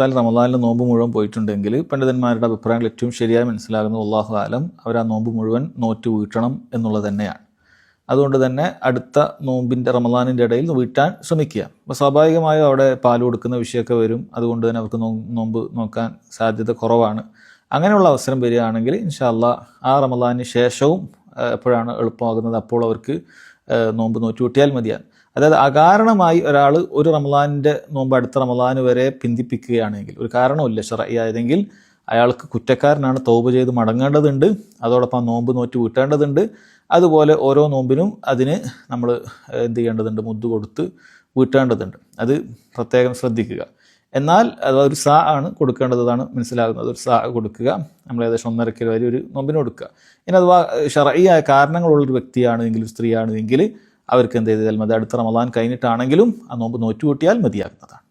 റമദാനിൽ നോമ്പ് മുഴുവൻ പോയിട്ടുണ്ടെങ്കിൽ പണ്ഡിതന്മാരുടെ അഭിപ്രായങ്ങൾ ഏറ്റവും ശരിയായി മനസ്സിലാകുന്നത് അല്ലാഹു ആലം അവർ ആ നോമ്പ് മുഴുവൻ നോറ്റ് വീട്ടണം എന്നുള്ളത് തന്നെയാണ്. അതുകൊണ്ട് തന്നെ അടുത്ത നോമ്പിൻ്റെ റമദാനിൻ്റെ ഇടയിൽ വീട്ടാൻ ശ്രമിക്കുക. അപ്പോൾ സ്വാഭാവികമായും അവിടെ പാൽ കൊടുക്കുന്ന വിഷയമൊക്കെ വരും. അതുകൊണ്ട് തന്നെ അവർക്ക് നോമ്പ് നോക്കാൻ സാധ്യത കുറവാണ്. അങ്ങനെയുള്ള അവസരം വരികയാണെങ്കിൽ ഇൻഷാ അല്ലാഹ് ആ റമദാനിന് ശേഷവും എപ്പോഴാണ് എളുപ്പമാകുന്നത് അപ്പോൾ അവർക്ക് നോമ്പ് നോറ്റ് വീട്ടിയാൽ മതിയാണ്. അതായത് അകാരണമായി ഒരാൾ ഒരു റമദാനിൻ്റെ നോമ്പ് അടുത്ത റമദാന് വരെ പിന്തിപ്പിക്കുകയാണെങ്കിൽ, ഒരു കാരണമില്ല ശർഈയായതെങ്കിൽ, അയാൾക്ക് കുറ്റക്കാരനാണ്, തൗബ ചെയ്ത് മടങ്ങേണ്ടതുണ്ട്. അതോടൊപ്പം നോമ്പ് നോറ്റ് വീട്ടേണ്ടതുണ്ട്. അതുപോലെ ഓരോ നോമ്പിനും അതിന് നമ്മൾ എന്ത് ചെയ്യേണ്ടതുണ്ട്, മുദ്ദ് കൊടുത്ത് വീട്ടേണ്ടതുണ്ട്. അത് പ്രത്യേകം ശ്രദ്ധിക്കുക. എന്നാൽ അത് ഒരു സാ ആണ് കൊടുക്കേണ്ടതാണ് മനസ്സിലാകുന്നത്. ഒരു സാ കൊടുക്കുക, നമ്മൾ ഏകദേശം 1.5 കിലോ അരി ഒരു നോമ്പിന് കൊടുക്കുക. ഇനി അഥവാ ശർഈയായ കാരണങ്ങളുള്ളൊരു വ്യക്തിയാണെങ്കിൽ, സ്ത്രീയാണെങ്കിൽ അവർക്ക് എന്ത് ചെയ്താൽ മതി, അടുത്ത റമദാൻ കഴിഞ്ഞിട്ടാണെങ്കിലും ആ നോമ്പ് നോറ്റ് കൂട്ടിയാൽ മതിയാകുന്നതാണ്.